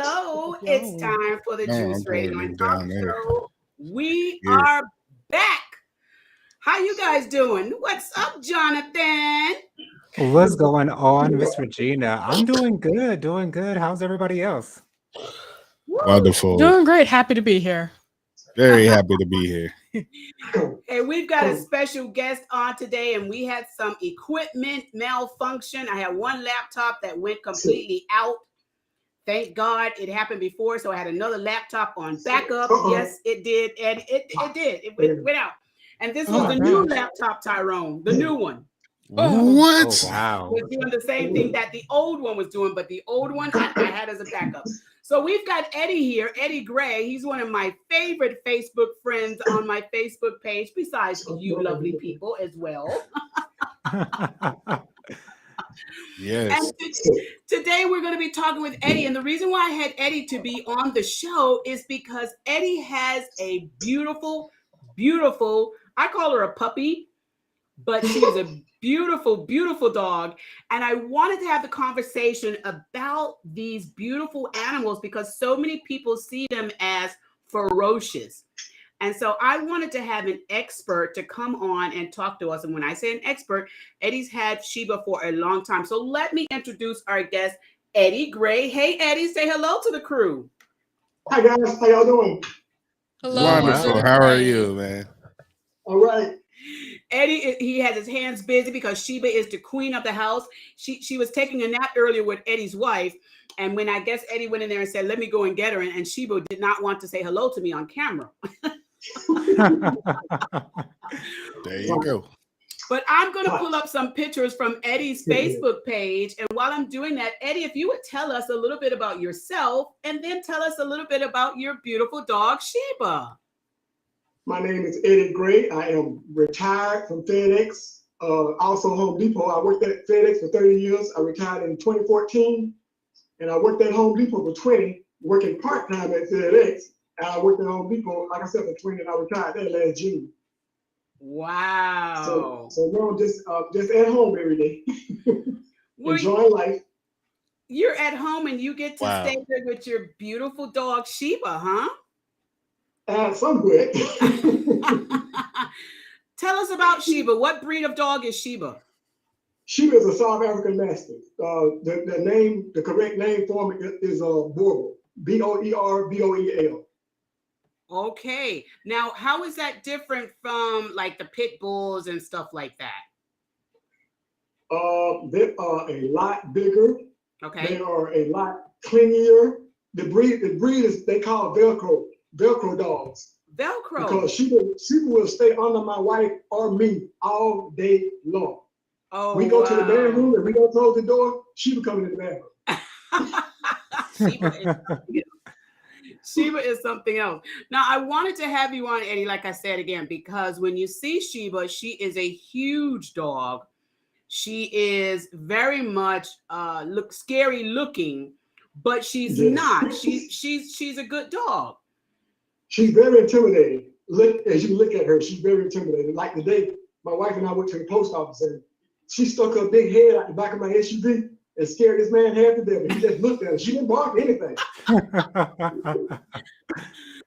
hello. It's time for the No, I'm Juice probably Radio and Talk down there. Show. We Yeah. are back. How you guys doing? What's up, Jonathan? What's going on, Miss Regina? I'm doing good, doing good. How's everybody else? Wonderful. Doing great. Happy to be here. Very happy to be here. Hey, we've got a special guest on today, and we had some equipment malfunction. I had one laptop that went completely out. Thank God it happened before, so I had another laptop on backup. Yes, it did, and it did. It went out. And this was the new laptop, Tyrone, the new one. What? Oh, wow. Was doing the same thing that the old one was doing, but the old one I had as a backup. So we've got Eddie here, Eddie Gray. He's one of my favorite Facebook friends on my Facebook page, besides you lovely people as well. Yes. And today we're going to be talking with Eddie. And the reason why I had Eddie to be on the show is because Eddie has a beautiful, beautiful, I call her a puppy, but she's a beautiful, beautiful dog. And I wanted to have the conversation about these beautiful animals because so many people see them as ferocious. And so I wanted to have an expert to come on and talk to us. And when I say an expert, Eddie's had Sheba for a long time. So let me introduce our guest, Eddie Gray. Hey, Eddie, say hello to the crew. Hi, guys. How y'all doing? Hello. Wonderful. How are you, man? All right. Eddie, he has his hands busy because Sheba is the queen of the house. She was taking a nap earlier with Eddie's wife. And when I guess Eddie went in there and said, let me go and get her. And Sheba did not want to say hello to me on camera. There you go. But I'm going to pull up some pictures from Eddie's Facebook page. And while I'm doing that, Eddie, if you would tell us a little bit about yourself and then tell us a little bit about your beautiful dog, Sheba. My name is Eddie Gray. I am retired from FedEx, also Home Depot. I worked at FedEx for 30 years. I retired in 2014, and I worked at Home Depot for 20, working part-time at FedEx. And I worked at Home Depot, like I said, for 20, and I retired there last June. Wow. So now I'm just at home every day, enjoying life. You're at home and you get to stay there with your beautiful dog, Sheba, huh? Some good. Tell us about Sheba. What breed of dog is Sheba? Sheba is a South African Mastiff. The correct name for him is Boerboel. Boerboel. Okay. Now, how is that different from like the pit bulls and stuff like that? They are a lot bigger. Okay. They are a lot clingier. The breed is they call Velcro dogs. Velcro. Because she will stay under my wife or me all day long. Oh, we go to the bedroom and we don't close the door. She will come into the bedroom. Sheba is something else. Now, I wanted to have you on, Eddie, like I said again, because when you see Sheba, she is a huge dog. She is very much scary looking, but she's not. She's a good dog. She's very intimidating. As you look at her, she's very intimidating. Like the day my wife and I went to the post office and she stuck her big head out the back of my SUV and scared this man half to death. He just looked at her. She didn't bark anything.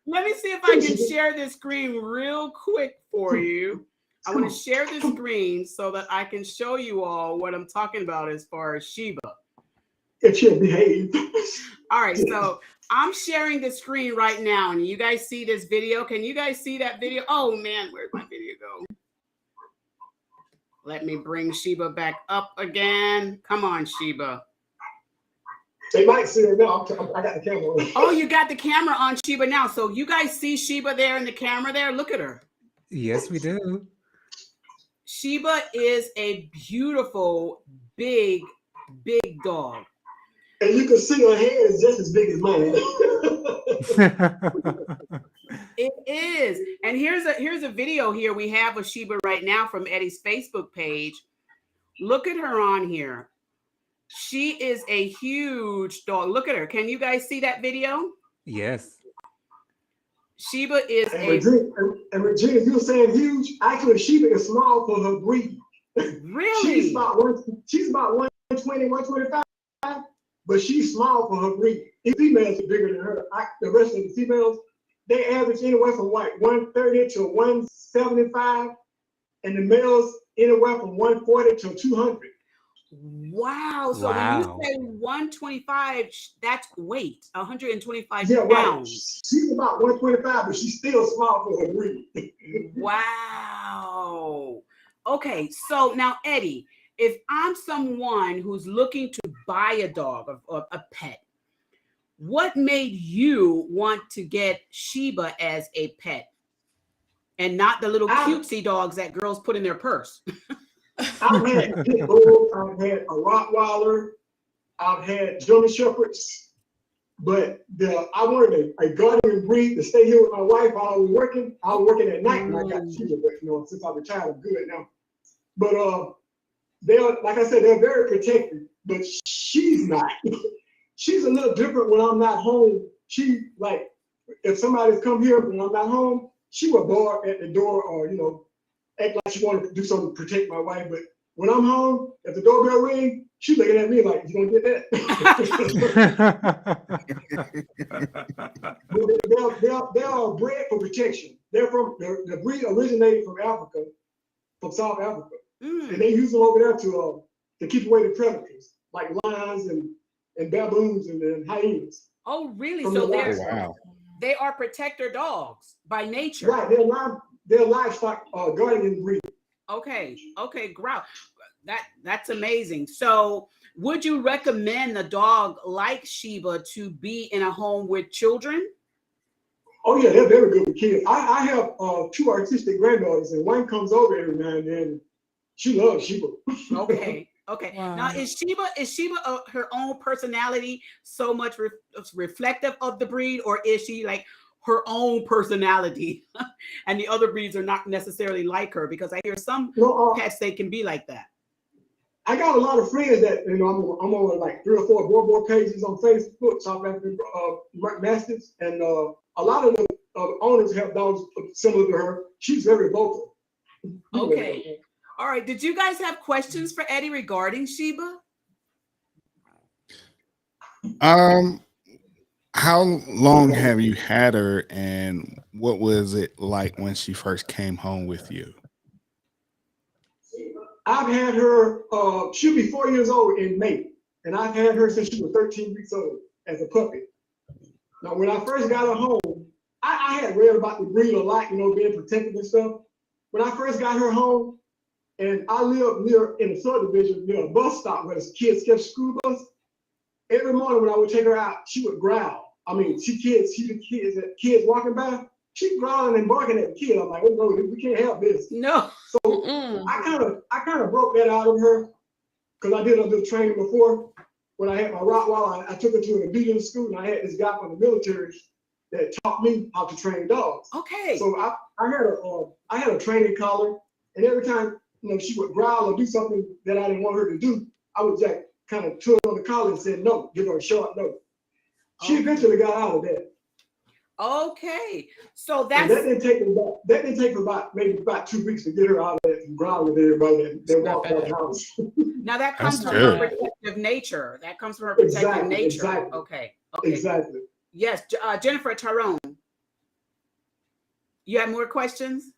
Let me see if I can share this screen real quick for you. I want to share this screen so that I can show you all what I'm talking about as far as Sheba. If she'll behave. All right, so I'm sharing the screen right now, and you guys see this video. Can you guys see that video? Oh man, where'd my video go? Let me bring Sheba back up again. Come on, Sheba. They might see her now. I got the camera on. Oh, you got the camera on Sheba now. So you guys see Sheba there in the camera there? Look at her. Yes, we do. Sheba is a beautiful, big dog. And you can see her head is just as big as mine. It is. And here's a video here we have of Sheba right now from Eddie's Facebook page. Look at her on here. She is a huge dog. Look at her. Can you guys see that video? Yes. Sheba is and Regina, you were saying huge. Actually, Sheba is small for her breed. Really? She's about 120, 125, but she's small for her breed. females are bigger than her. The rest of the females, they average anywhere from like 130 to 175, and the males anywhere from 140 to 200. Wow. So when you say 125, that's weight, 125 Yeah, pounds. right. She's about 125, but she's still small for her breed. Wow. Okay, so now Eddie, if I'm someone who's looking to buy a dog or a pet, what made you want to get Sheba as a pet and not the little cutesy dogs that girls put in their purse? I've had pit bulls, I've had a Rottweiler, I've had German Shepherds, but I wanted a guardian breed to stay here with my wife while I was working. I was working at night when I got Sheba, but since I retired, I'm good now. But they're, like I said, they're very protective, but she's not. She's a little different when I'm not home. She, like, if somebody's come here when I'm not home, she will bark at the door or, act like she wanted to do something to protect my wife. But when I'm home, if the doorbell rings, she's looking at me like, you gonna get that? They are bred for protection. The breed originated from Africa, from South Africa. And they use them over there to keep away the predators, like lions and baboons and hyenas. Oh, really? From So Wow. they are protector dogs by nature. Right, they're livestock guardian breed. Okay, growl. That's amazing. So would you recommend a dog like Sheba to be in a home with children? Oh yeah, they're very good with kids. I have 2 artistic granddaughters, and one comes over every now and then. She loves Sheba. Okay. Wow. Now is Sheba her own personality so much reflective of the breed, or is she like her own personality and the other breeds are not necessarily like her? Because I hear some pets, they can be like that. I got a lot of friends that, I'm on like 3 or 4 board pages on Facebook, South African Mastiffs, and a lot of the owners have dogs similar to her. She's very vocal. Okay. All right. Did you guys have questions for Eddie regarding Sheba? How long have you had her, and what was it like when she first came home with you? I've had her, she'll be 4 years old in May, and I've had her since she was 13 weeks old as a puppy. Now, when I first got her home, I had read about the breed a lot, being protected and stuff. When I first got her home, and I lived in a subdivision near a bus stop where the kids kept school bus. Every morning when I would take her out, she would growl. I mean, see the kids walking by, she's growling and barking at the kid. I'm like, oh no, we can't have this. No. So I kind of broke that out of her because I did a little training before. When I had my Rottweiler, I took her to an obedience school, and I had this guy from the military that taught me how to train dogs. Okay. So I had a training collar, and every time she would growl or do something that I didn't want her to do, I would just kind of turn on the collar and say no, give her a short no. She eventually got out of that. Okay, so that didn't take about 2 weeks to get her out of that and growl with everybody that walked out the house. Now that comes from good. her protective nature. Nature. Exactly. Okay. Exactly. Yes, Jennifer Tyrone. You have more questions?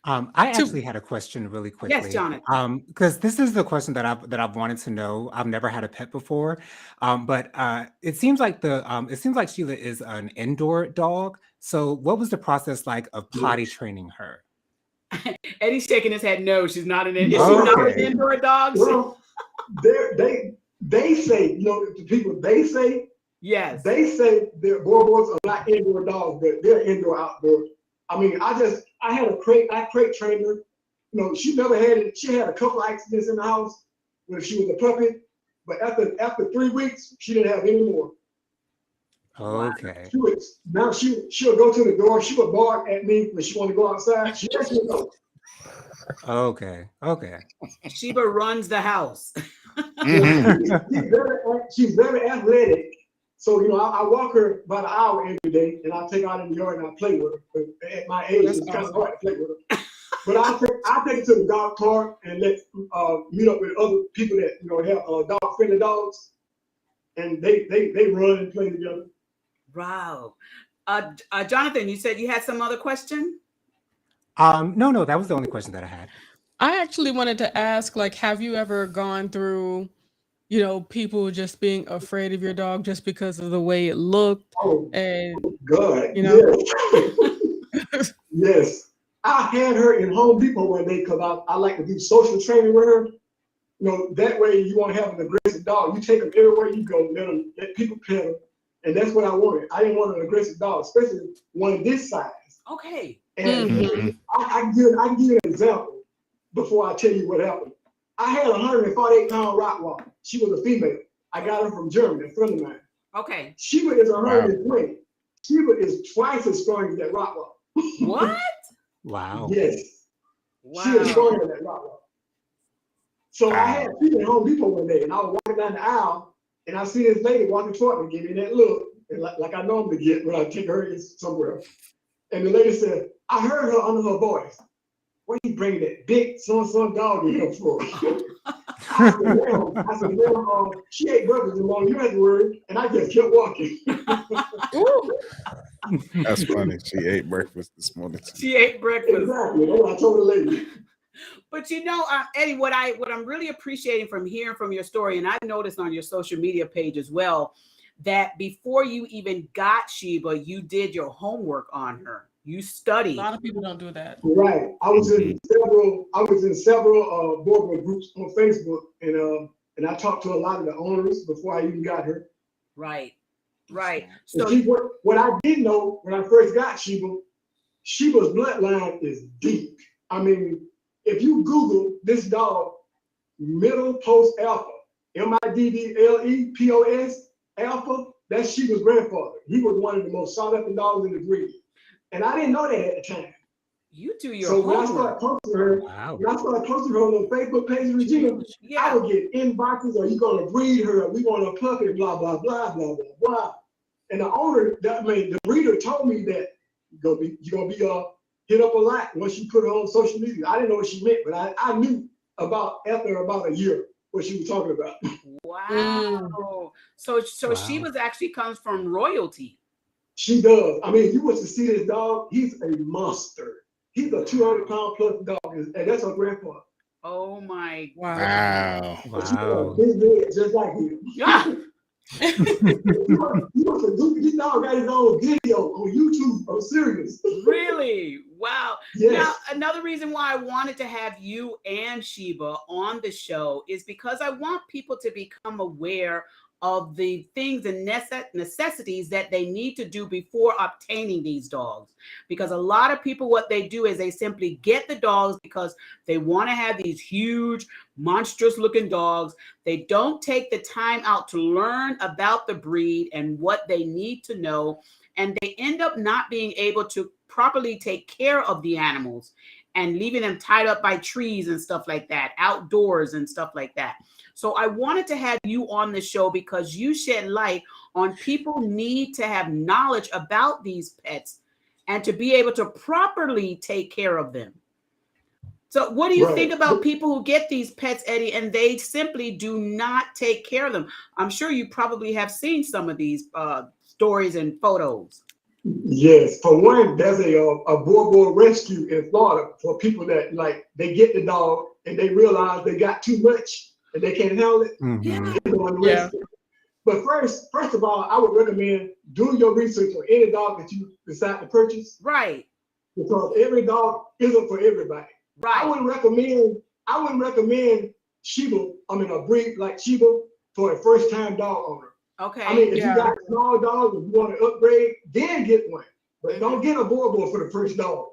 I actually had a question really quickly. Yes, Jonathan. Because this is the question that I've wanted to know. I've never had a pet before, but it seems like Sheila is an indoor dog. So, what was the process like of potty training her? Eddie's shaking his head. No, she's not an indoor dog. Well, they say, the people they say. Yes. They say their boys are not indoor dogs, but they're indoor outdoor. I mean, I had I crate trained her. She never had it. She had a couple accidents in the house when she was a puppy, but after 3 weeks, she didn't have any more. Okay. She'll go to the door. She would bark at me when she wanted to go outside. She lets me go. Okay. Sheba runs the house. She's very athletic. So, I walk her about an hour every day, and I take her out in the yard and I play with her. But at my age, it's kind of hard to play with her. But I'll take her to the dog park and meet up with other people that, have dog-friendly dogs. and they run and play together. Wow. Jonathan, you said you had some other question? No, that was the only question that I had. I actually wanted to ask, like, have you ever gone through, people just being afraid of your dog just because of the way it looked? Oh, And, God, you know, yes. Yes. I had her in Home Depot one day because I like to do social training with her. That way you want to have an aggressive dog. You take them everywhere you go, let people pet them. And that's what I wanted. I didn't want an aggressive dog, especially one this size. Okay. And Mhm. I can give you an example before I tell you what happened. I had a 148-pound Rottweiler. She was a female. I got her from Germany, a friend of mine. Okay. Sheba is 120. Sheba is twice as strong as that Rottweiler. What? Wow. Yes. Wow. She is stronger than that Rottweiler. So I had Wow. Sheba at Home Depot one day, and I was walking down the aisle, and I see this lady walking toward me, give me that look, and like I normally get when I take her somewhere. And the lady said, I heard her under her voice. What are you bringing that big so-and-so dog in here for? I said, ma'am, she ate breakfast this morning. You had to worry. And I just kept walking. That's funny. She ate breakfast this morning. She ate breakfast. Exactly. That's what I told the lady. But Eddie, what I'm really appreciating from hearing from your story, and I noticed on your social media page as well, that before you even got Sheba, you did your homework on her. You a studied. lot of people don't do that. Right. I was in several boardroom groups on Facebook, and I talked to a lot of the owners before I even got her. Right. Right. So So what I did know when I first got Sheba, Sheba's bloodline is deep. I mean, if you Google this dog, Middle Post Alpha, MIDDLEPOS Alpha, that's Sheba's grandfather. He was one of the most sought after dogs in the breed. And I didn't know that at the time. you do your So when I homework. started posting her, Wow. on the Facebook page of Regina, I Yeah. would get inboxes, are you gonna breed her? We want a puppy, blah, blah, blah, blah, blah, blah. And the owner, the breeder told me that you're gonna be hit up a lot once you put her on social media. I didn't know what she meant, but I knew after about a year what she was talking about. Wow. So Wow. Sheba's actually comes from royalty. She does. I mean, if you was to see this dog, he's a monster. He's a 200-pound plus dog, and that's her grandfather. Oh my. Wow. But she got a Wow. big head just like him. Yeah. This dog got his own video on YouTube. I'm serious. Really? Wow. Yes. Now, another reason why I wanted to have you and Sheba on the show is because I want people to become aware of the things and necessities that they need to do before obtaining these dogs. Because a lot of people, what they do is they simply get the dogs because they want to have these huge, monstrous looking dogs. They don't take the time out to learn about the breed and what they need to know. And they end up not being able to properly take care of the animals and leaving them tied up by trees and stuff like that, outdoors and stuff like that. So I wanted to have you on the show because you shed light on people need to have knowledge about these pets and to be able to properly take care of them. So what do you think about people who get these pets, Eddie, and they simply do not take care of them? I'm sure you probably have seen some of these stories and photos. Yes. For one, there's a boar rescue in Florida for people that they get the dog and they realize they got too much and they can't handle it. Mm-hmm. Yeah. But first of all, I would recommend doing your research on any dog that you decide to purchase. Right. Because every dog isn't for everybody. Right. I wouldn't recommend Sheba, a breed like Sheba for a first-time dog owner. Okay. I mean, if you got a small dog and you want to upgrade, then get one. But don't get a boar for the first dog.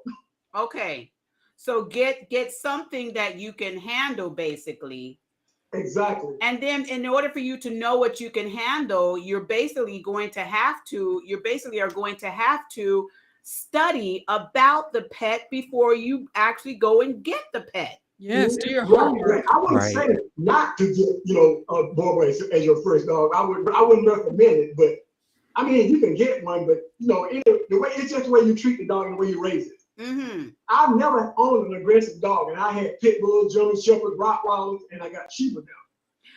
Okay. So get something that you can handle, basically. Exactly. And then in order for you to know what you can handle, you're basically going to have to study about the pet before you actually go and get the pet. Yes, do your homework. I wouldn't say not to get, a boar as your first dog. I wouldn't recommend it, but I mean, you can get one, but it's just the way you treat the dog and the way you raise it. Mm-hmm. I've never owned an aggressive dog, and I had pit bulls, German shepherds, Rottweilers, and I got Sheba now.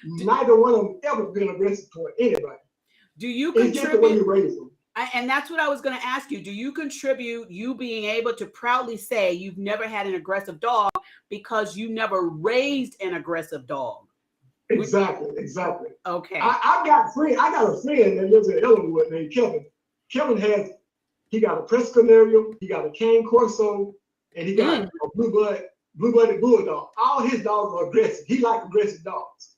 neither one of them ever been aggressive toward anybody. Do you It's just the way you contribute? raise them. And that's what I was going to ask you. Do you contribute you being able to proudly say you've never had an aggressive dog because you never raised an aggressive dog? Exactly. Okay. I got a friend that lives in Ellenwood named Kevin. Kevin he got a Press Canario, he got a Cane Corso, and he got a blue-blooded bulldog. All his dogs are aggressive. He likes aggressive dogs.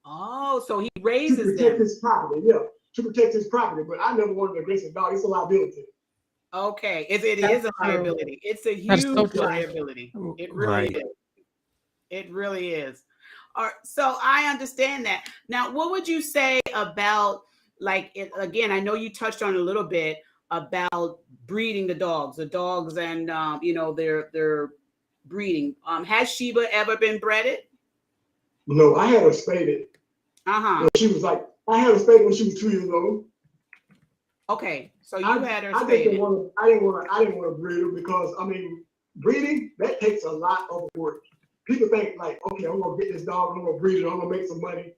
Oh, so he To raises protect them. his property, yeah. To protect his property, but I never wanted an aggressive dog. It's a liability. Okay, it is a liability. It's a That's so huge true. liability. It really Right. is. It really is. All right, so I understand that. Now, what would you say about again? I know you touched on it a little bit about breeding the dogs and their breeding. Has Sheba ever been breeded? No, I had her spaded. Uh-huh. She was like, I had her spaded when she was 2 years old. Okay, so you had her I just spaded. didn't want to breed her because breeding that takes a lot of work. People think like, okay, I'm gonna get this dog, I'm gonna breed it, I'm gonna make some money.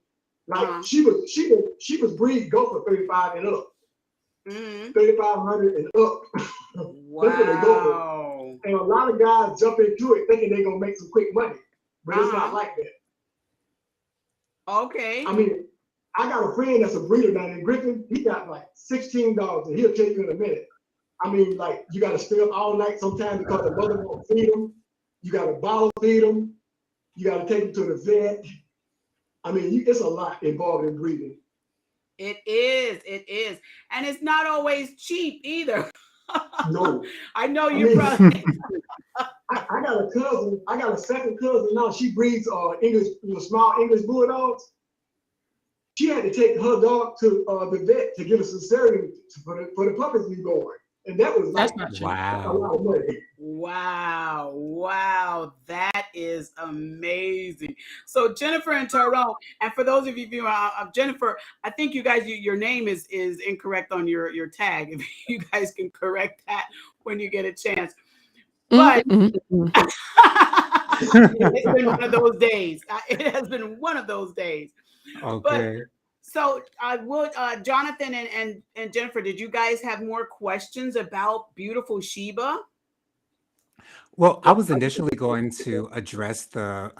Like she was breed go for 35 and up, 3,500 and up. That's what they go for. And a lot of guys jump into it thinking they're gonna make some quick money, but it's not like that. Okay. I got a friend that's a breeder down in Griffin. He got like 16 dogs, and he'll tell you in a minute. You got to stay up all night sometimes because the mother won't feed them. You got to bottle feed them. You got to take them to the vet. It's a lot involved in breeding. It is. And it's not always cheap either. No. I know you probably. I got a cousin. I got a second cousin now. She breeds small English bulldogs. She had to take her dog to the vet to get a cesarean for the puppies to be born. And that was like a lot of money. Wow. That is amazing. So Jennifer and Tyrone, and for those of you viewing, Jennifer, I think you guys, your name is incorrect on your tag. If you guys can correct that when you get a chance. But it's been one of those days. It has been one of those days. Okay. But, so Jonathan and Jennifer, did you guys have more questions about beautiful Sheba? Well, I was initially going to address the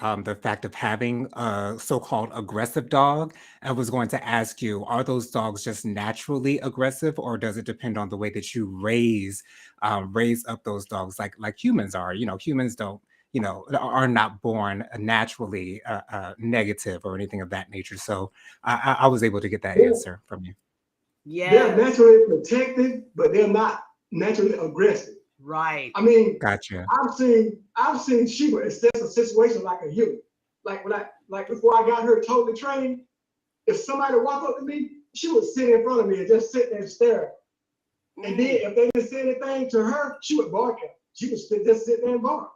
fact of having a so-called aggressive dog. I was going to ask you, are those dogs just naturally aggressive, or does it depend on the way that you raise up those dogs, like humans are? Humans don't, are not born naturally negative or anything of that nature. So I was able to get that answer from you. Yeah, they're naturally protected, but they're not naturally aggressive. Right. Gotcha. I've seen Sheba assess a situation like a human. Like before I got her totally trained, if somebody walked up to me, she would sit in front of me and just sit there and stare. And then if they didn't say anything to her, she would bark at them. She would just sit there and bark.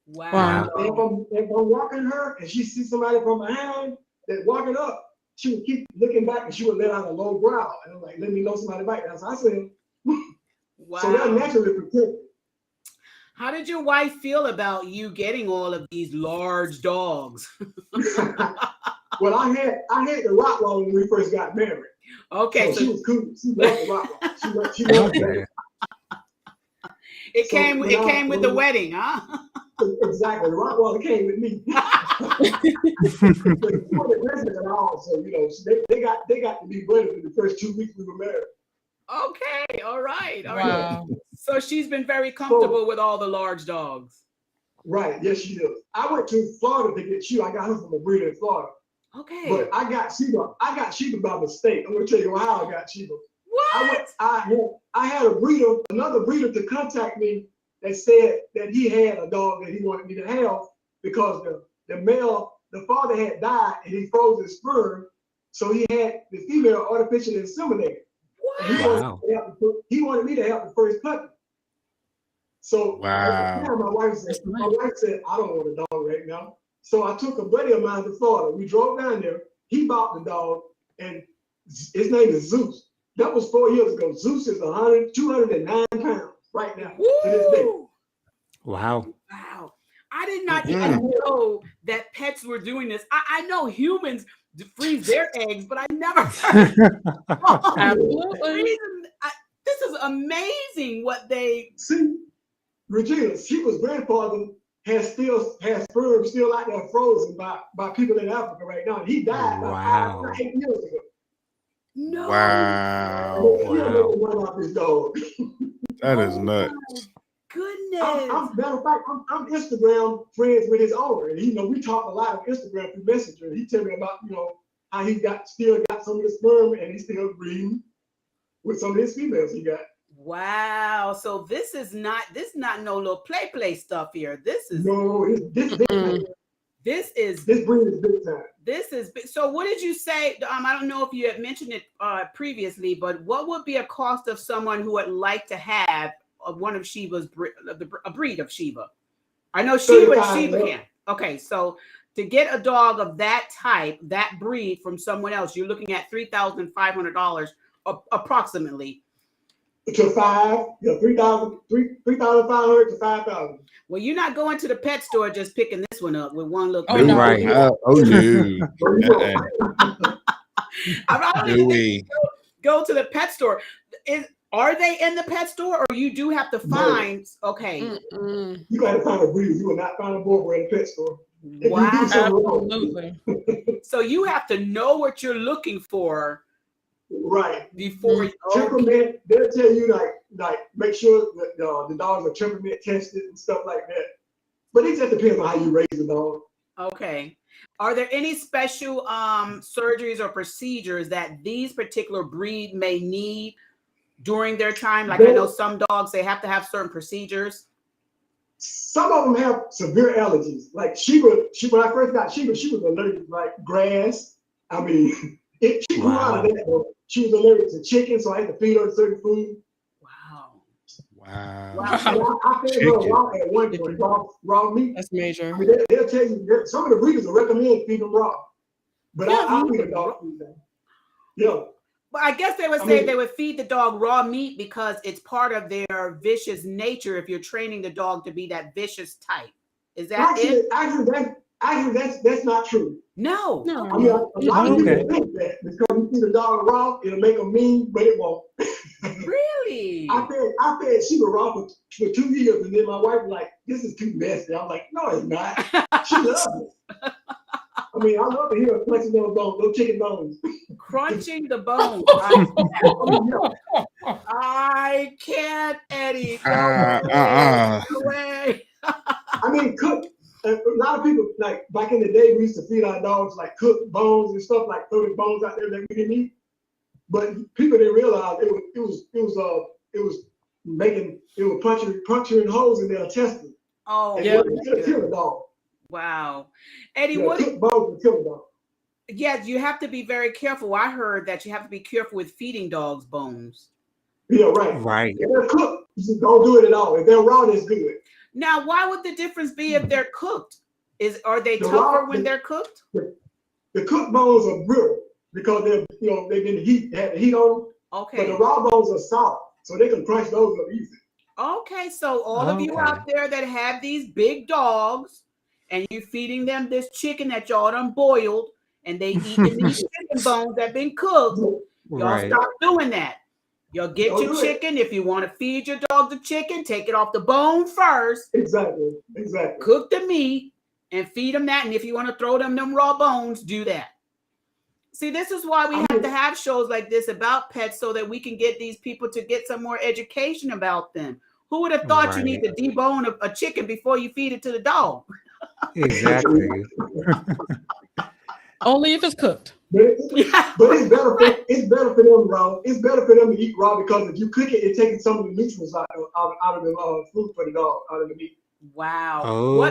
Wow. If I'm walking her and she sees somebody from behind that walking up, she would keep looking back and she would let out a low growl. And I'm like, let me know somebody back. That's what I said. Wow. So they're naturally protected. How did your wife feel about you getting all of these large dogs? Well, I had the Rottweiler when we first got married. Okay, so she was cool. She loved the Rottweiler. She loved that. It came with the wedding, huh? Exactly. The Rottweiler came with me. So they got to be buddies in the first 2 weeks we were married. Okay, all right. Wow. So she's been very comfortable with all the large dogs. Right, yes, she is. I went to Florida to get Sheba. I got her from a breeder in Florida. Okay. But I got Sheba by mistake. I'm gonna tell you how I got Sheba. What? I had another breeder to contact me that said that he had a dog that he wanted me to have because the father had died and he froze his sperm, so he had the female artificially inseminated. What? He wanted me to have the first puppy. So wow. my wife said, I don't want a dog right now. So I took a buddy of mine to Florida. We drove down there. He bought the dog, and his name is Zeus. That was 4 years ago. Zeus is 209 pounds right now. Woo! To this day. Wow. I did not even know that pets were doing this. I know humans freeze their eggs, but I never heard. Absolutely. This is amazing what they See, Regina, Sheba's grandfather has sperm still out there frozen by people in Africa right now. And he died about 5 or 8 years ago. no. Wow. And they still Wow. making money off his dog. That is nuts. Goodness. Matter of fact, I'm Instagram friends with his owner, and we talk a lot on Instagram through Messenger. He tell me about how he still got some of the sperm, and he's still breeding with some of his females he got. Wow. So this is not no little play stuff here. This is this breed is big time. This is big. So what did you say? I don't know if you had mentioned it previously, but what would be a cost of someone who would like to have one of Sheba's a breed of Sheba? I know Sheba can. Okay, so to get a dog of that type, that breed from someone else, you're looking at $3,500 approximately. To $3,500 to $5,000. Well, you're not going to the pet store just picking this one up with one look. Oh, no. Right. No. I don't even go to the pet store. Are they in the pet store, or you do have to find? Okay. Mm-mm. You got to find a breed. You will not find a boy in a pet store. Wow. Absolutely. So you have to know what you're looking for. Right. Before temperament, they'll tell you like make sure that the dogs are temperament tested and stuff like that. But it just depends on how you raise the dog. Okay. Are there any special surgeries or procedures that these particular breed may need during their time? Like I know some dogs, they have to have certain procedures. Some of them have severe allergies. Like Sheba, when I first got Sheba, she was allergic to like grass. I mean, she grew out of that though. She was allergic to chicken, so I had to feed her certain food. Wow. I fed her raw at one point, raw meat. That's major. I mean, they'll tell you, some of the breeders will recommend feeding them raw. But I feed a dog food then. Yeah. But I guess they would say they would feed the dog raw meat because it's part of their vicious nature if you're training the dog to be that vicious type. Is that it? Actually, that's not true. No. I mean, a lot of people think that because you feed a dog raw, it'll make them mean, but it won't. Really? I fed Sheba raw for 2 years, and then my wife was like, "This is too messy." I'm like, "No, it's not." She loves it. I mean, I love to hear her crunching those bones, those chicken bones. Crunching the bones. I can't, Eddie. No way. I mean, cook. A lot of people, like back in the day, we used to feed our dogs like cooked bones and stuff, like throw the bones out there that we didn't eat. But people didn't realize it was puncturing holes in their intestines. Oh, yeah. It kill a dog. Wow. Eddie, what cooked bones will kill a dog. Yeah, you have to be very careful. I heard that you have to be careful with feeding dogs bones. Yeah, right. Right. If they're cooked, you just don't do it at all. If they're raw, that's good. Now, why would the difference be if they're cooked? Are they tougher when they're cooked? The cooked bones are brittle because they've been had the heat on them. Okay. But the raw bones are soft, so they can crunch those up easy. Okay, so all of you out there that have these big dogs and you're feeding them this chicken that y'all done boiled and they eating these chicken bones that been cooked, y'all stop doing that. You'll get your chicken. If you want to feed your dog the chicken, take it off the bone first. Exactly. Cook the meat and feed them that. And if you want to throw them raw bones, do that. See, this is why we have to have shows like this about pets so that we can get these people to get some more education about them. Who would have thought you need to debone a chicken before you feed it to the dog? Exactly. Only if it's cooked. But it's better for them raw. It's better for them to eat raw because if you cook it, it's taking some of the nutrients out of the food for the dog, out of the meat. Wow. Oh,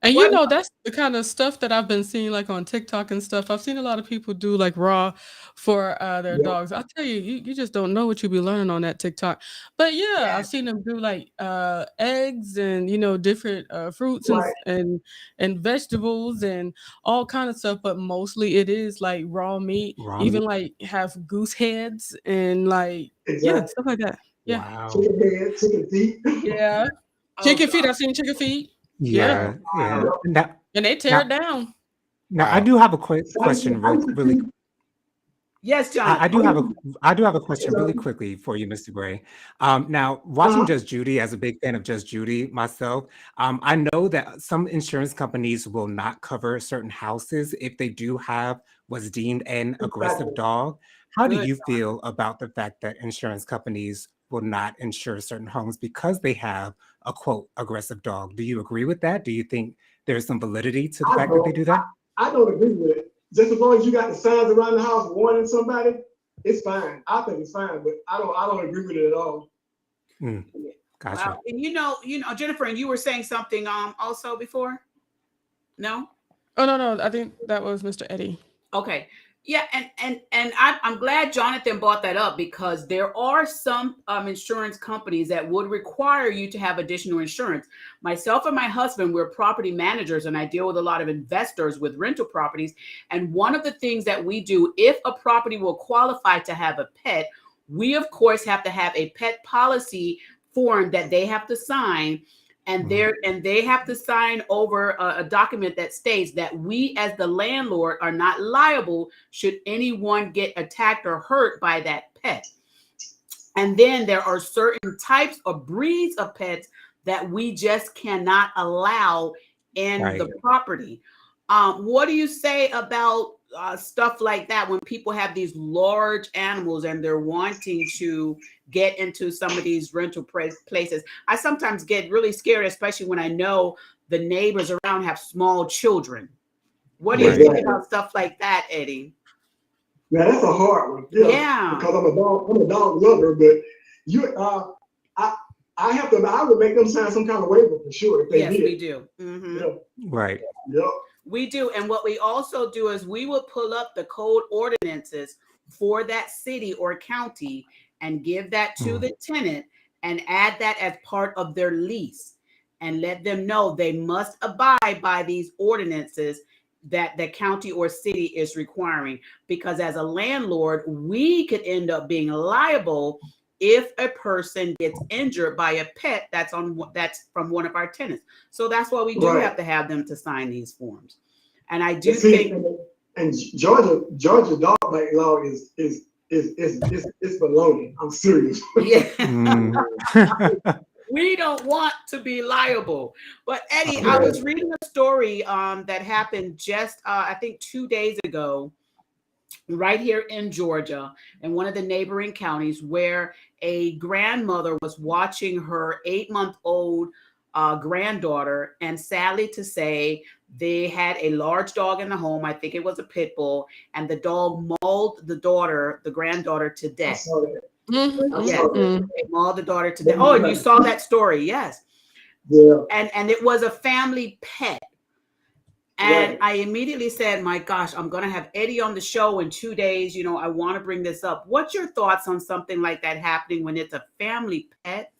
And that's the kind of stuff that I've been seeing like on TikTok and stuff. I've seen a lot of people do like raw for their dogs. I'll tell you, you just don't know what you'll be learning on that TikTok. But I've seen them do like eggs and different fruits and vegetables and all kind of stuff. But mostly it is like raw meat. Even like have goose heads and like stuff like that. Yeah. Wow. Chicken head, chicken feet. Yeah. Chicken feet. I've seen chicken feet. Yeah. And they tear it down. Now, I Wow. do have a quick So I used to, question, I used to really. see, Yes, Jonathan. I do have a question so, really quickly for you, Mr. Gray. Now, watching uh, Just Judy, as a big fan of Just Judy myself, I know that some insurance companies will not cover certain houses if they do have what's deemed an aggressive exactly. dog. How do Good. you feel about the fact that insurance companies will not insure certain homes because they have a quote aggressive dog? Do you agree with that? Do you think there's some validity to the I fact that they do don't, I, that? I don't agree with it. Just as long as you got the signs around the house warning somebody, it's fine. I think it's fine, but I don't agree with it at all. Mm, Yeah. gotcha. Wow. And Jennifer, and you were saying something also before? No? Oh no, I think that was Mr. Eddie. Okay. Yeah, and I'm glad Jonathan brought that up because there are some insurance companies that would require you to have additional insurance. Myself and my husband, we're property managers, and I deal with a lot of investors with rental properties. And one of the things that we do, if a property will qualify to have a pet, we of course have to have a pet policy form that they have to sign, and they have to sign over a document that states that we as the landlord are not liable should anyone get attacked or hurt by that pet. And then there are certain types or breeds of pets that we just cannot allow in Right. the property. What do you say about stuff like that when people have these large animals and they're wanting to get into some of these rental places? I sometimes get really scared, especially when I know the neighbors around have small children. What do you Right. think Exactly. about stuff like that, Eddie? Now that's a hard one, yeah, Yeah. because I'm a dog lover, but I, I would make them sign some kind of waiver for sure if they Yes, did. we do. Mhm. Yeah, Right. yeah, We do. And what we also do is we will pull up the code ordinances for that city or county and give that to Mm, the tenant and add that as part of their lease and let them know they must abide by these ordinances that the county or city is requiring. Because as a landlord, we could end up being liable if a person gets injured by a pet that's from one of our tenants. So that's why we do right. have to have them to sign these forms. And I And do see, think, and Georgia dog bite law is baloney. I'm serious. yeah, mm. we don't want to be liable. But Eddie, I Okay. was reading a story that happened just I think 2 days ago, right here in Georgia, in one of the neighboring counties, where a grandmother was watching her 8-month-old granddaughter, and sadly to say, they had a large dog in the home. I think it was a pit bull, and the dog mauled the granddaughter to I death. saw that. I Yes, saw that. it mauled the daughter to death. Oh, and you saw that story, yes. Yeah, And it was a family pet. And right. I immediately said, my gosh, I'm going to have Eddie on the show in 2 days. I want to bring this up. What's your thoughts on something like that happening when it's a family pet?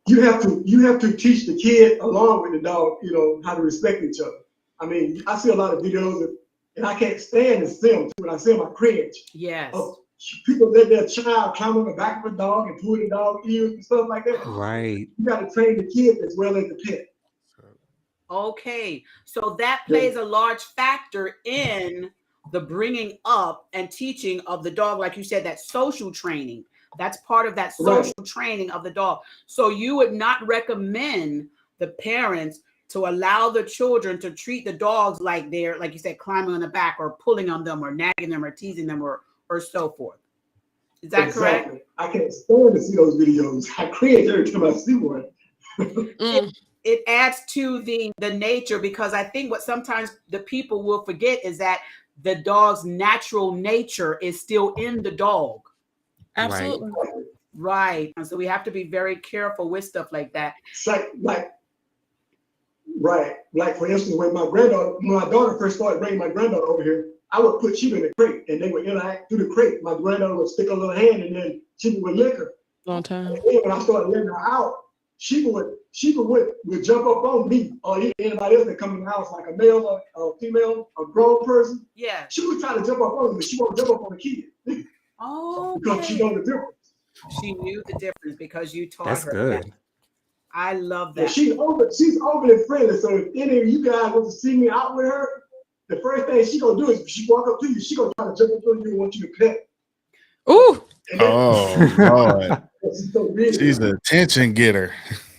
You have to teach the kid along with the dog, how to respect each other. I mean, I see a lot of videos and I can't stand to see them. When I see them, I cringe. Yes. Of people let their child climb on the back of a dog and pull the dog ears and stuff like that. Right. You got to train the kid as well as the pet. Okay. So that plays a large factor in the bringing up and teaching of the dog. Like you said, that social training. That's part of that social training of the dog. So you would not recommend the parents to allow the children to treat the dogs like they're, like you said, climbing on the back or pulling on them or nagging them or teasing them or so forth. Is that correct? I can't stand to see those videos. I cringe every time I see one. It adds to the nature, because I think what sometimes the people will forget is that the dog's natural nature is still in the dog. Absolutely. Right. And so we have to be very careful with stuff like that. Like for instance, when my daughter first started bringing my granddaughter over here, I would put Sheba in a crate and they would interact through the crate. My granddaughter would stick a little hand and then Sheba would lick her. Long time. And then when I started letting her out, Sheba would jump up on me or anybody else that come in the house, like a male or a female, a grown person. Yeah. She would try to jump up on me, but she won't jump up on the kid. Oh, Because she knows the difference. She knew the difference because you taught That's her. good. That. I love Yeah, that. she's overly friendly. So if any of you guys want to see me out with her, the first thing she gonna do is she walk up to you, she gonna try to jump up on you and want you to pet. Ooh, Oh Lord, She's so big. she's the attention getter.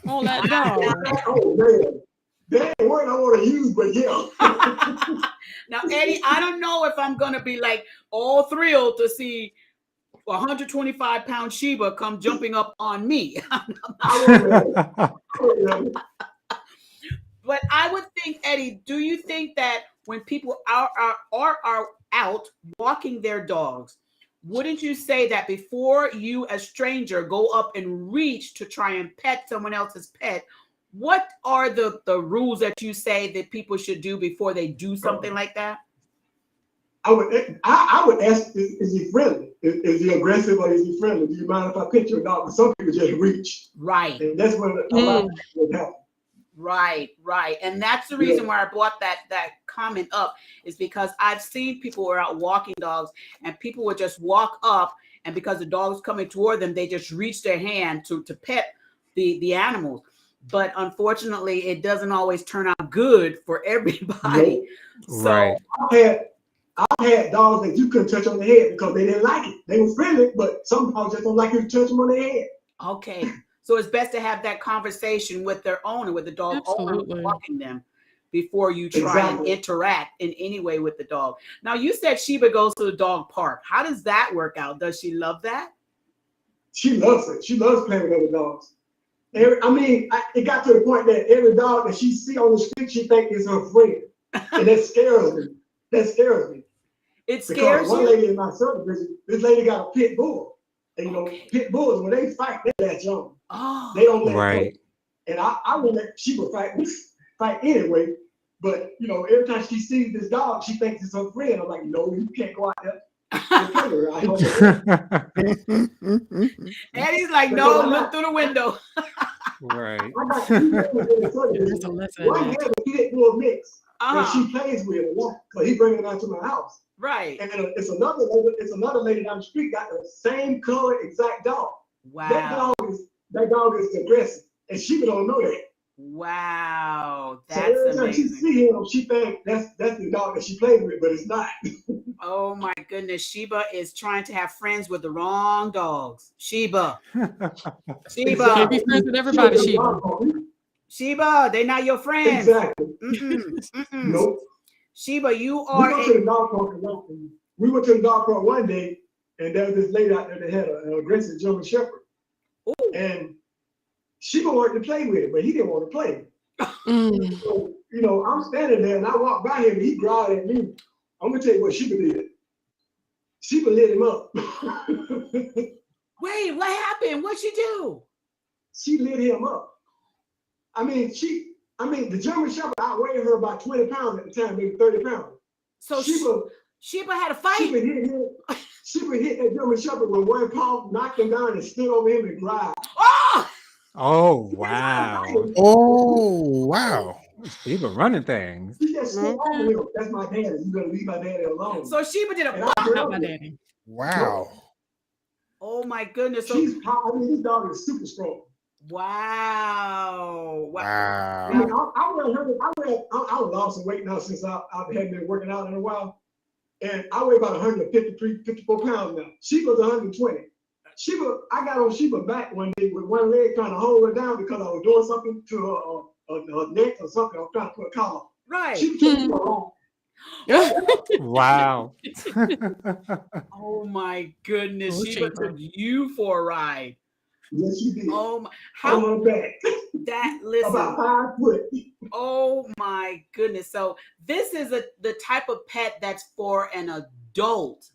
on that dog. Oh man, that ain't word I want to use, but yeah. Now, Eddie, I don't know if I'm gonna be like all thrilled to see 125-pound Sheba come jumping up on me. But I would think, Eddie, do you think that when people are out walking their dogs, wouldn't you say that before you, a stranger, go up and reach to try and pet someone else's pet, what are the rules that you say that people should do before they do something like that? I would ask, is he friendly? Is he aggressive or is he friendly? Do you mind if I pet your dog? But some people just reach. Right. And that's when a lot of people happen. Right. And that's the reason why I brought that comment up, is because I've seen people who are out walking dogs and people would just walk up, and because the dog is coming toward them, they just reach their hand to pet the animals. But unfortunately, it doesn't always turn out good for everybody. Nope. So Right. I've had dogs that you couldn't touch on the head because they didn't like it. They were friendly, but some dogs just don't like you to touch them on the head. okay. So it's best to have that conversation with their owner, with the dog owner walking them, before you try and interact in any way with the dog. Now, you said Sheba goes to the dog park. How does that work out? Does she love that? She loves it. She loves playing with other dogs. It got to the point that every dog that she see on the street, she thinks is her friend. And that scares me. It scares because one lady in my service visit, this lady got a pit bull. And pit bulls, when they fight, they latch on. Oh. They don't let Right. go. And I would let Sheba fight anyway. But every time she sees this dog, she thinks it's her friend. I'm like, no, you can't go out there. Eddie's like, no, look through the window. Right. That's a lesson. One has a pit bull mix that Uh-huh. she plays with a lot because he brings it out to my house. Right. And then it's another lady down the street got the same color exact dog. Wow. That dog is aggressive, and Sheba don't know that. Wow. So That's every time she amazing. see him, she thinks that's the dog that she plays with, but it's not. Oh my goodness. Sheba is trying to have friends with the wrong dogs. Sheba. Can't be friends with everybody, Sheba. Sheba, they're not your friends. Exactly. Nope. Sheba, you We are went to the dog park. We went to the dog park one day, and there was this lady out there that had an aggressive German Shepherd. Ooh. And Sheba wanted to play with it, but he didn't want to play. So, I'm standing there, and I walked by him, and he growled at me. I'm gonna tell you what Sheba did. Sheba lit him up. Wait, what happened? What'd she do? She lit him up. The German Shepherd outweighed her about 20 pounds at the time, maybe 30 pounds. So Sheba had a fight. Sheba hit that German Shepherd with one paw, knocked him down, and stood over him and growled. Oh! Oh, wow. Oh wow. Sheba running things. She just stood over him. That's my daddy. You better leave my daddy alone. So Sheba did a And I fight. Not my daddy. Wow. Oh my goodness. So, She's powerful. This dog is super strong. wow. Wow. I lost some weight now since I hadn't been working out in a while. And I weigh about 153, 54 pounds now. Sheba's 120. I got on Sheba back one day with one leg trying to hold her down because I was doing something to her neck or something. I was trying to put a collar. Right. She took me along. Wow. Oh my goodness. Oh, Sheba Sheba. took you for a ride. Yes, she did. Oh my, On how her back. that listen. About 5 foot. Oh my goodness. So this is the type of pet that's for an adult.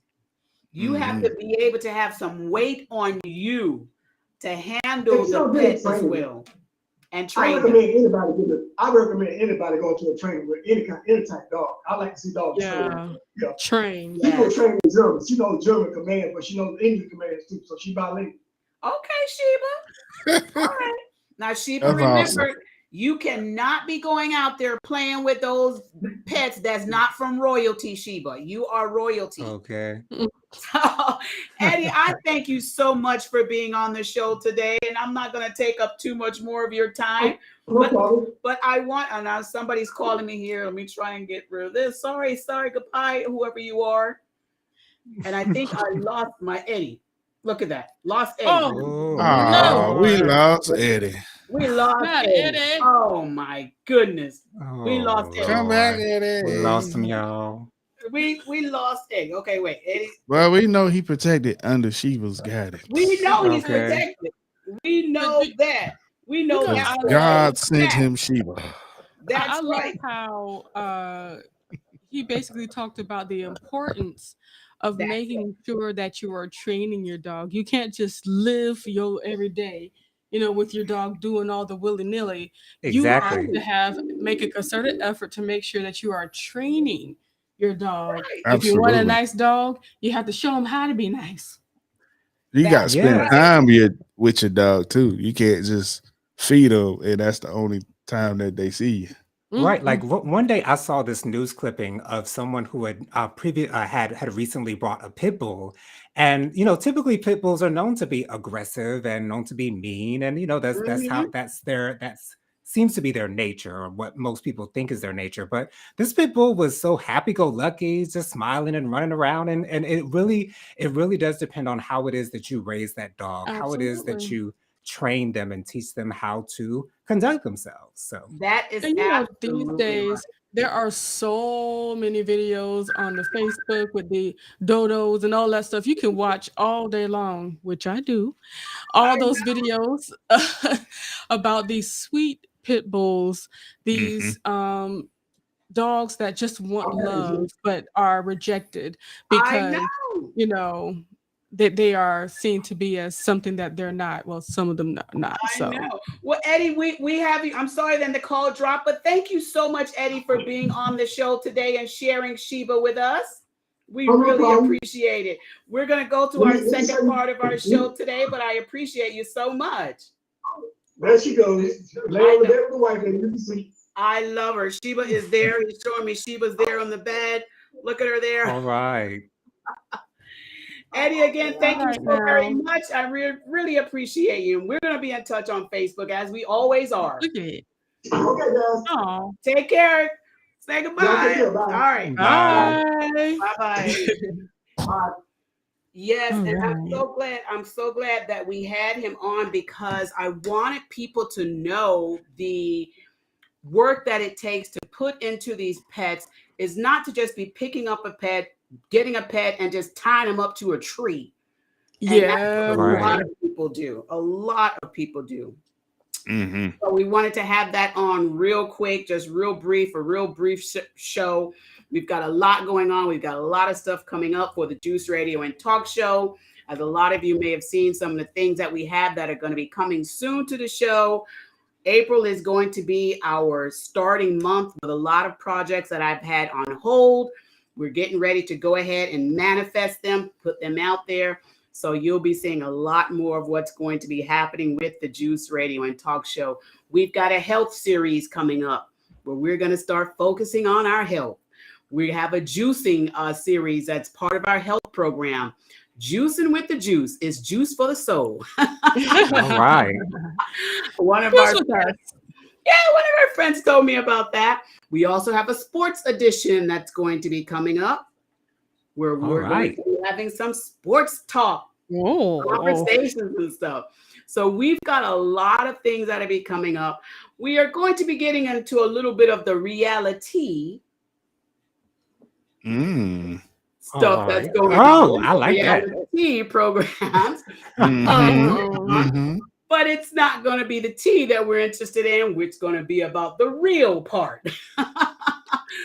You have to be able to have some weight on you to handle It's the so good pet as training. well and I train them. recommend anybody go to a trainer with any type dog. I like to see dogs trained. Yeah. Train. Yeah. People train in German. She knows German command, but she knows English commands too. So she bilingual. Okay, Sheba. All right. Now Sheba, That's remember, awesome. You cannot be going out there playing with those pets that's not from royalty, Sheba. You are royalty. Okay. So, Eddie, I thank you so much for being on the show today, and I'm not going to take up too much more of your time. But I want, and now somebody's calling me here. Let me try and get rid of this. Sorry, goodbye, whoever you are. And I think I lost my Eddie. Look at that. Lost Eddie. Oh, Oh, we lost Eddie. We lost Eddie. Oh my goodness. We lost Eddie. Come back, Eddie. We lost him, y'all. We lost Eddie. Okay, wait. Eddie. Well, we know he protected under Sheba's guidance. We know he's protected. We know that. We know that. God sent him Sheba. That's I right. love how he basically talked about the importance of making sure that you are training your dog. You can't just live your everyday, with your dog doing all the willy-nilly. Exactly. You have to make a concerted effort to make sure that you are training your dog. Right. If you want a nice dog, you have to show them how to be nice. You got to spend time with your dog too. You can't just feed them, and that's the only time that they see you. Right. Like one day I saw this news clipping of someone who had had recently brought a pit bull. And, typically pit bulls are known to be aggressive and known to be mean. And, that's seems to be their nature, or what most people think is their nature. But this pit bull was so happy-go-lucky, just smiling and running around. And it really does depend on how it is that you raise that dog, how it is that you train them and teach them how to conduct themselves. So that is these days there are so many videos on the Facebook with the dodos and all that stuff you can watch all day long, which I do. All those videos about these sweet pit bulls, these dogs that just want love but are rejected because that they are seen to be as something that they're not. Well, some of them not. So. I know. Well, Eddie, we have you. I'm sorry then the call dropped, but thank you so much, Eddie, for being on the show today and sharing Sheba with us. We really appreciate it. We're going to go to our second part of our show today, but I appreciate you so much. There she goes. Lay over there with the wife, and you can see. I love her. Sheba is there. He's showing me Sheba's there on the bed. Look at her there. All right. Eddie, again, thank you so very much. I really appreciate you. We're going to be in touch on Facebook as we always are. Okay, guys. Oh. Take care. Say goodbye. Yeah, bye. All right. Bye. Bye-bye. Bye. Yes, All and right. I'm so glad that we had him on because I wanted people to know the work that it takes to put into these pets is not to just be picking up a pet, getting a pet, and just tying them up to a tree. And that's what a lot of people do. A lot of people do. Mm-hmm. So we wanted to have that on real quick, just a real brief show. We've got a lot going on. We've got a lot of stuff coming up for the Juice Radio and Talk Show. As a lot of you may have seen some of the things that we have that are going to be coming soon to the show. April is going to be our starting month with a lot of projects that I've had on hold. We're getting ready to go ahead and manifest them, put them out there. So you'll be seeing a lot more of what's going to be happening with the Juice Radio and Talk Show. We've got a health series coming up where we're going to start focusing on our health. We have a juicing series that's part of our health program. Juicing with the Juice is juice for the soul. All right. One of our friends told me about that. We also have a sports edition that's going to be coming up where we're going to be having some sports talk, conversations and stuff. So we've got a lot of things that will be coming up. We are going to be getting into a little bit of the reality stuff that's going on. I like that. Reality programs. Mm-hmm. But it's not going to be the tea that we're interested in. It's going to be about the real part.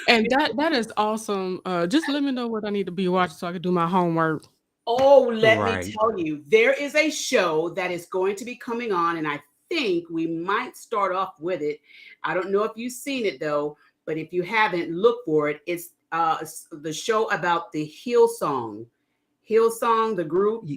And that is awesome. Just let me know what I need to be watching so I can do my homework. Oh, let me tell you, there is a show that is going to be coming on, and I think we might start off with it. I don't know if you've seen it, though, but if you haven't, look for it. It's the show about the Hillsong, the group.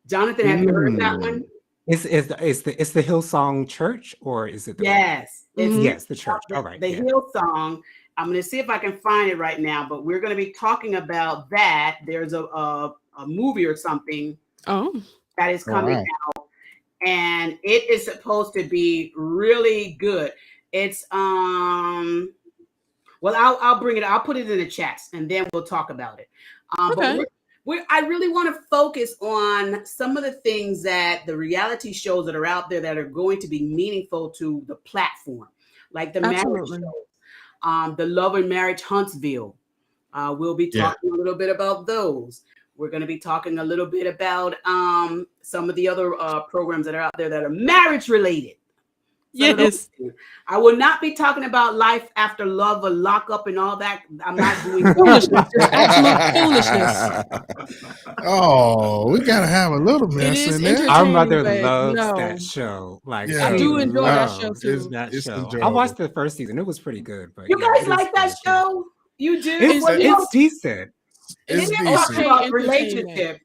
Jonathan, have you heard that one? It's the Hillsong Church, or is it the Yes, it's Mhm. yes, the church. All right. the Yeah. Hillsong. I'm going to see if I can find it right now, but we're going to be talking about that. There's a movie or something Oh, that is Oh, coming wow. out, and it is supposed to be really good. It's well, I'll bring it. I'll put it in the chats, and then we'll talk about it. okay. But I really want to focus on some of the things that the reality shows that are out there that are going to be meaningful to the platform, like the marriage Absolutely. shows, the Love and Marriage Huntsville. We'll be Yeah. talking a little bit about those. We're going to be talking a little bit about some of the other programs that are out there that are marriage related. Some of those Yes. things. I will not be talking about life after love or lockup and all that. I'm not doing that. Foolishness. Just absolute foolishness. Oh, we gotta have a little It mess is in there. Our entertaining, mother but loves no. that show. Like Yeah. I she do enjoy that show loves too. that It's show. I enjoyable. watched the first season. It was pretty good, but You yeah, guys it is like that really good. show? You do? It's Well, you know, decent. It's it is decent. talking Okay about entertainment. relationship.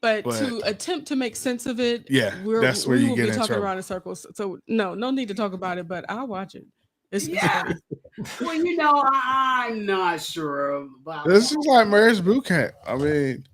But But to attempt to make sense of it, yeah, that's where we you will get be in talking trouble. around in circles. So no need to talk about it, but I'll watch it. It's Yeah. funny. Well, you know, I'm not sure about This that. is like marriage boot camp. I mean,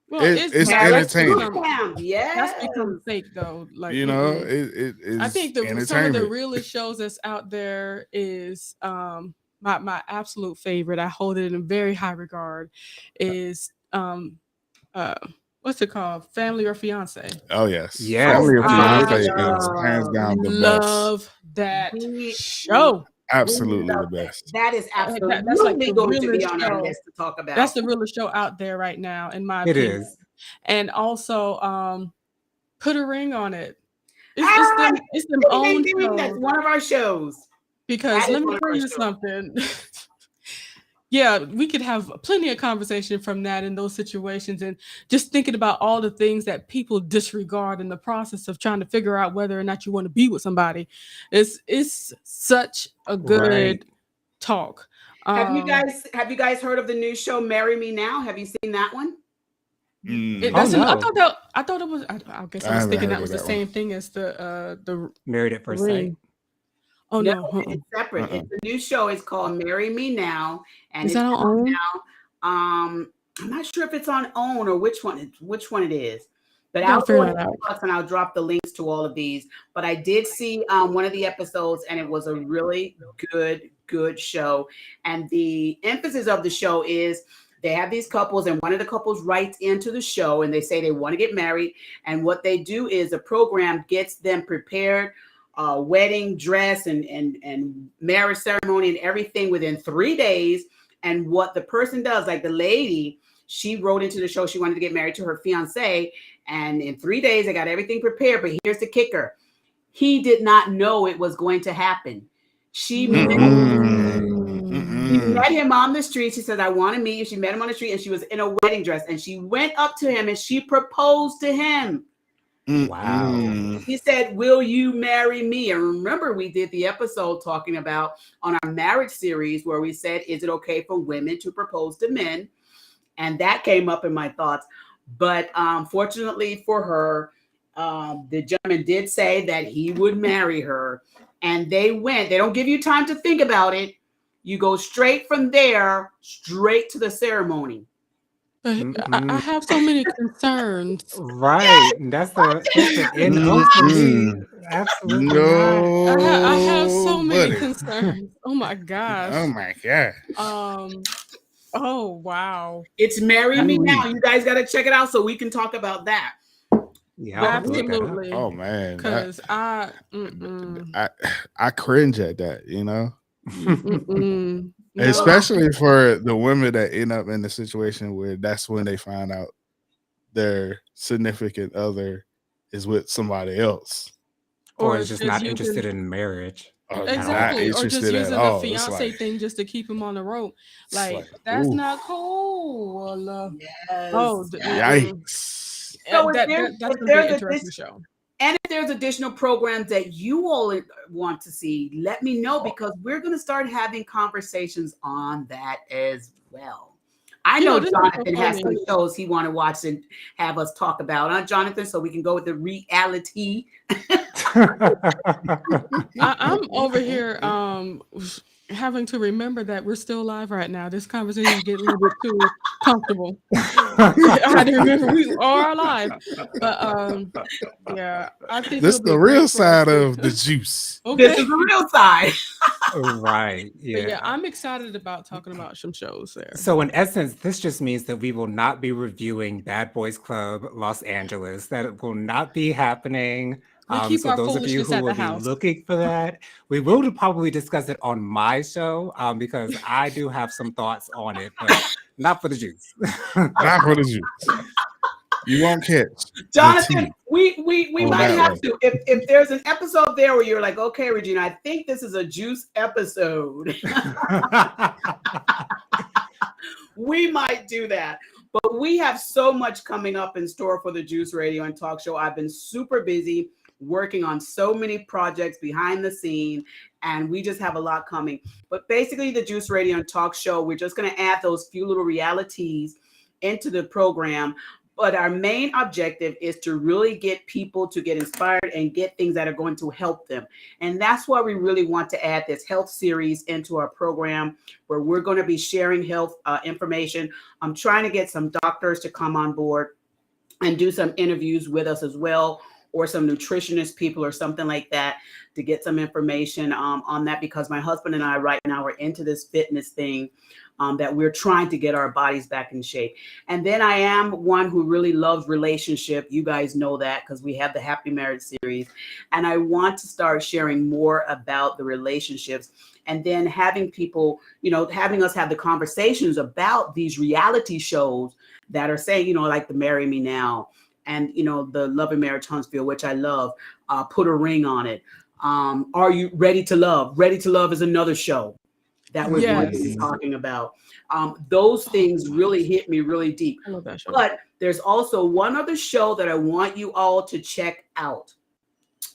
Well, it's Marriage entertaining. boot camp, that's yes. become fake though. Like You know, mm-mm. it I is think some of the entertainment. realest shows that's out there is my absolute favorite. I hold it in very high regard is uh what's it called? Family or Fiance. Oh yes, Yes, Family of I love that Fiance show. is hands down the best. Love that We show. Absolutely the love that. best. That is That's like absolutely the going to be realest on our show. list to talk That's about. the realest show out there right now, in my It opinion. is. And also, Put a Ring on It. It's Ah, them it's them ding, own ding, ding. That's shows. one of our shows. Because That is let me one of tell our you shows. something. Yeah, we could have plenty of conversation from that in those situations, and just thinking about all the things that people disregard in the process of trying to figure out whether or not you want to be with somebody. It's such a Right. good talk. Have you guys heard of the new show Marry Me Now? Have you seen that one? Mm. Oh I no. thought it was. I guess I I was haven't thinking heard that of was the that one. same thing as the Married at First Sight. Ring. Oh No, no, it's separate. Uh-uh. It's a new show. It's called Marry Me Now, and is it's that on out OWN? now. I'm not sure if it's on OWN or which one it is. But I I'll gotta figure go that ahead out. and I'll drop the links to all of these. But I did see one of the episodes, and it was a really good show. And the emphasis of the show is they have these couples, and one of the couples writes into the show, and they say they want to get married. And what they do is the program gets them prepared, wedding dress and marriage ceremony and everything within 3 days. And what the person does, like the lady, she wrote into the show she wanted to get married to her fiance, and in 3 days they got everything prepared. But here's the kicker: he did not know it was going to happen. She met him on the street. She said, "I want to meet you." She met him on the street, and she was in a wedding dress, and she went up to him and she proposed to him. Wow. He said, "Will you marry me?" And remember, we did the episode talking about on our marriage series where we said, is it okay for women to propose to men? And that came up in my thoughts. But fortunately for her, the gentleman did say that he would marry her. And they went. They don't give you time to think about it. You go straight from there, straight to the ceremony. But I have so many concerns. Right. That's the NO for me. Absolutely not. No, I have so many buddy. concerns. Oh my gosh. Oh my god. Oh wow. It's Marry Me Ooh. Now. You guys got to check it out so we can talk about that. Yeah, I'll have to look that up. Absolutely. Oh man. Because I cringe at that, you know. no. Especially for the women that end up in the situation where that's when they find out their significant other is with somebody else. Or is just not using- interested in marriage. Or Exactly. not Or just interested using at the all. fiance It's thing just to keep him on the rope. like, Like that's ooh, not cool. Yes. Oh, yikes. So that's if gonna be an there's interesting show. And if there's additional programs that you all want to see, let me know, because we're going to start having conversations on that as well. I know this is so Jonathan has some funny. shows he want to watch and have us talk about, huh, Jonathan? So we can go with the reality. I'm over here having to remember that we're still live right now. This conversation is getting a little bit too comfortable. I had to remember we are alive. But yeah, I think This it'll be the great real for us side to of the juice. This okay. is the real side. Right. But yeah, Yeah. I'm excited about talking about some shows there. So in essence, this just means that we will not be reviewing Bad Boys Club Los Angeles. That will not be happening. We keep So our those of you foolishness who at will the be house. looking for that, we will probably discuss it on my show because I do have some thoughts on it, but not for the juice. Not for the juice. You won't catch the Jonathan, tea we on might that have one. to. If there's an episode there where you're like, okay, Regina, I think this is a juice episode. We might do that. But we have so much coming up in store for the Juice Radio and Talk Show. I've been super busy working on so many projects behind the scene, and we just have a lot coming. But basically, the Juice Radio and Talk Show, we're just going to add those few little realities into the program. But our main objective is to really get people to get inspired and get things that are going to help them. And that's why we really want to add this health series into our program, where we're going to be sharing health information. I'm trying to get some doctors to come on board and do some interviews with us as well, or some nutritionist people or something like that, to get some information on that, because my husband and I right now are into this fitness thing, that we're trying to get our bodies back in shape. And then I am one who really loves relationship. You guys know that because we have the Happy Marriage series. And I want to start sharing more about the relationships, and then having people, having us have the conversations about these reality shows that are saying, like the Marry Me Now, and the Love and Marriage Huntsville, which I love. Put a Ring on It. Are You Ready to Love? Ready to Love is another show that we're going to be Yes. talking about. Those things really hit me really deep. I love that show. But there's also one other show that I want you all to check out.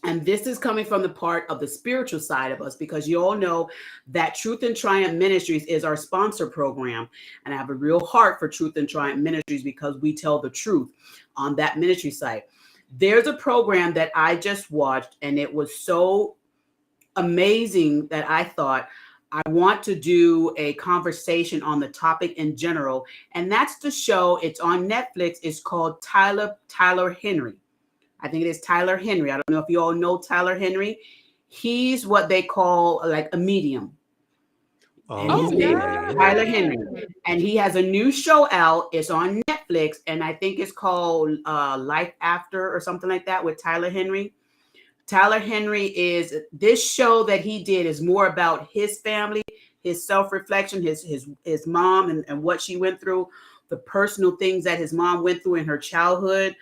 And this is coming from the part of the spiritual side of us, because you all know that Truth and Triumph Ministries is our sponsor program. And I have a real heart for Truth and Triumph Ministries because we tell the truth on that ministry site. There's a program that I just watched, and it was so amazing that I thought, I want to do a conversation on the topic in general. And that's the show. It's on Netflix. It's called Tyler Henry. I think it is Tyler Henry. I don't know if you all know Tyler Henry. He's what they call like a medium. And his name is Tyler Henry. And he has a new show out. It's on Netflix. And I think it's called Life After or something like that with Tyler Henry. Tyler Henry is, this show that he did is more about his family, his self-reflection, his mom and what she went through, the personal things that his mom went through in her childhood.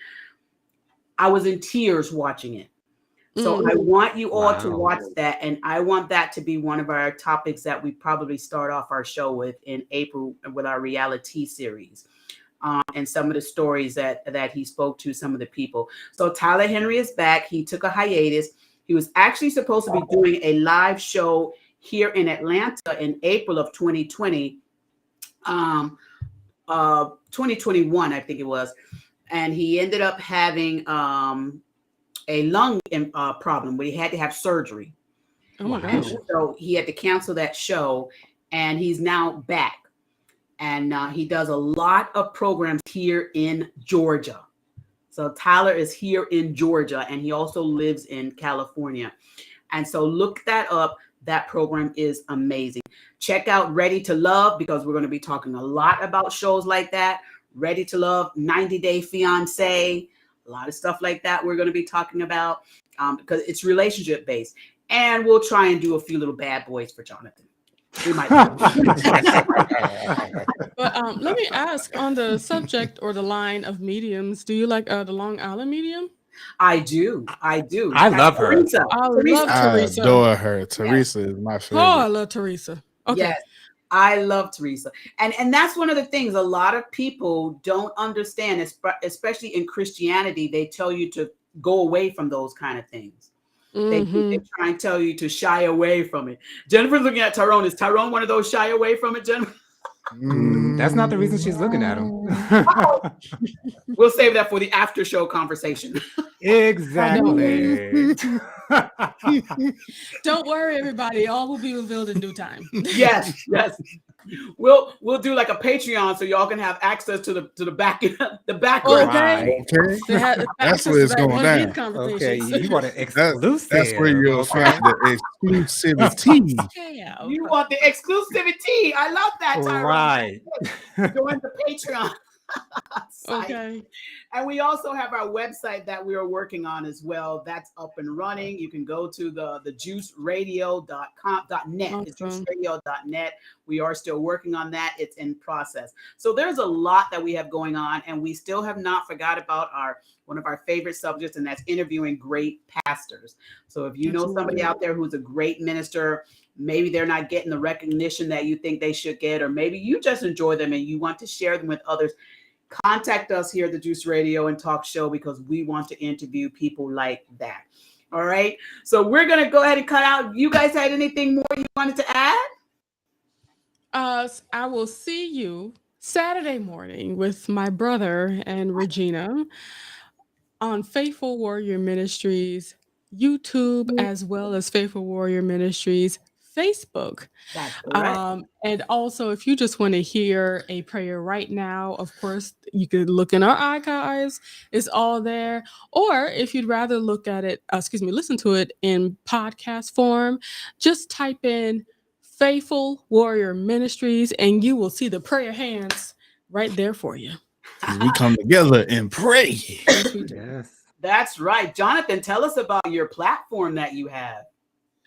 I was in tears watching it. So I want you all to watch that. And I want that to be one of our topics that we probably start off our show with in April with our reality series. And some of the stories that he spoke to some of the people. So Tyler Henry is back. He took a hiatus. He was actually supposed to be doing a live show here in Atlanta in April of 2020, 2021, I think it was. And he ended up having a lung problem where he had to have surgery. Oh my gosh. So he had to cancel that show, and he's now back. And he does a lot of programs here in Georgia. So Tyler is here in Georgia, and he also lives in California. And so look that up. That program is amazing. Check out Ready to Love, because we're going to be talking a lot about shows like that. Ready to Love, 90 Day Fiance, a lot of stuff like that we're going to be talking about, because it's relationship based. And we'll try and do a few little bad boys for Jonathan. We might. But let me ask, on the subject or the line of mediums, do you like the Long Island medium? I do. I love her. Teresa. I Teresa. love I Teresa. adore her. Teresa is my favorite. Oh, I love Teresa. Okay. Yes, I love Teresa. And that's one of the things a lot of people don't understand, especially in Christianity. They tell you to go away from those kind of things. They try and tell you to shy away from it. Jennifer's looking at Tyrone. Is Tyrone one of those shy away from it, Jennifer? That's not the reason she's looking at him. We'll save that for the after show conversation. Exactly. Don't worry, everybody. All will be revealed in due time. Yes, yes. We'll do like a Patreon so y'all can have access to the background. Okay. Okay. They have That's access where to it's that going one-on-one down. Okay, conversations. you want an exclusive. That's where you'll okay? find the exclusivity. Yeah. You want the exclusivity. I love that, Tyrone. Right. Join the Patreon. site. Okay. And we also have our website that we are working on as well. That's up and running. You can go to the juiceradio.com.net. Awesome. It's juiceradio.net. We are still working on that. It's in process. So there's a lot that we have going on, and we still have not forgot about one of our favorite subjects, and that's interviewing great pastors. So if you know somebody out there who's a great minister, maybe they're not getting the recognition that you think they should get, or maybe you just enjoy them and you want to share them with others, contact us here at the Juice Radio and Talk Show, because we want to interview people like that. All right. So we're going to go ahead and cut out. You guys had anything more you wanted to add? I will see you Saturday morning with my brother and Regina on Faithful Warrior Ministries YouTube, as well as Faithful Warrior Ministries Facebook. That's correct. And also, if you just want to hear a prayer right now, of course, you could look in our archives. It's all there. Or if you'd rather look at it, listen to it in podcast form, just type in Faithful Warrior Ministries and you will see the prayer hands right there for you. We come together and pray. Yes, we do. Yes. That's right. Jonathan, tell us about your platform that you have.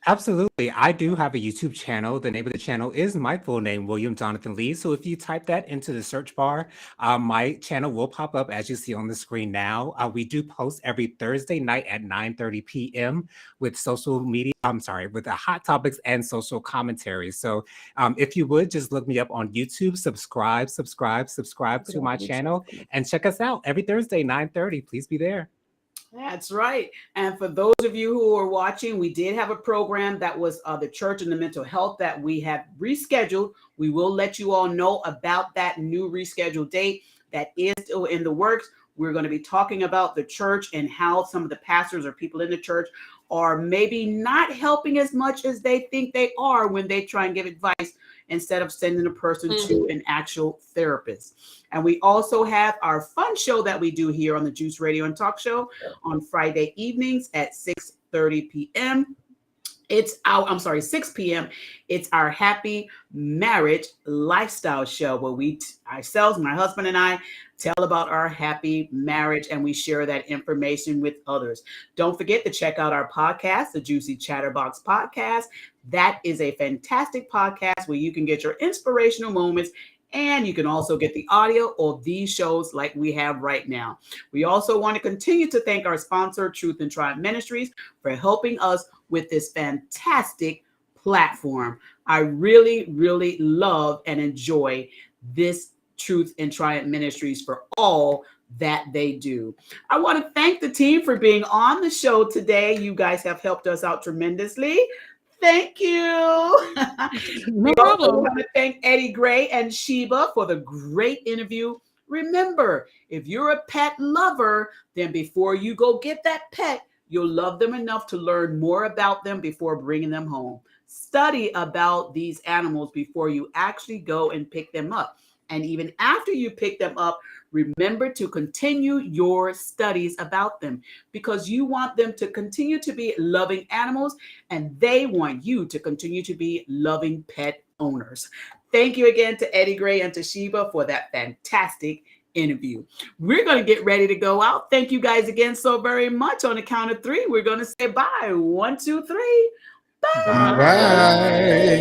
Absolutely. I do have a YouTube channel. The name of the channel is my full name, William Jonathan Lee. So if you type that into the search bar, my channel will pop up as you see on the screen now. We do post every Thursday night at 9:30 p.m. with with the hot topics and social commentary. So if you would just look me up on YouTube, subscribe to my channel, and check us out every Thursday, 9:30. Please be there. That's right. And for those of you who are watching, we did have a program that was the church and the mental health that we have rescheduled. We will let you all know about that new rescheduled date that is still in the works. We're going to be talking about the church and how some of the pastors or people in the church are maybe not helping as much as they think they are when they try and give advice instead of sending a person to an actual therapist. And we also have our fun show that we do here on the Juice Radio and Talk Show on Friday evenings at 6:30 p.m. It's 6 p.m. It's our Happy Marriage Lifestyle Show where we ourselves, my husband and I, tell about our happy marriage and we share that information with others. Don't forget to check out our podcast, the Juicy Chatterbox Podcast. That is a fantastic podcast where you can get your inspirational moments, and you can also get the audio of these shows like we have right now. We also want to continue to thank our sponsor, Truth and Triumph Ministries, for helping us with this fantastic platform. I really, really love and enjoy this Truth and Triumph Ministries for all that they do. I want to thank the team for being on the show today. You guys have helped us out tremendously. Thank you. No problem. I want to thank Eddie Gray and Sheba for the great interview. Remember, if you're a pet lover, then before you go get that pet, you'll love them enough to learn more about them before bringing them home. Study about these animals before you actually go and pick them up. And even after you pick them up, remember to continue your studies about them, because you want them to continue to be loving animals and they want you to continue to be loving pet owners. Thank you again to Eddie Gray and to Sheba for that fantastic interview. We're going to get ready to go out. Thank you guys again so very much. On the count of 3, we're going to say bye. 1, 2, 3. Bye. Bye.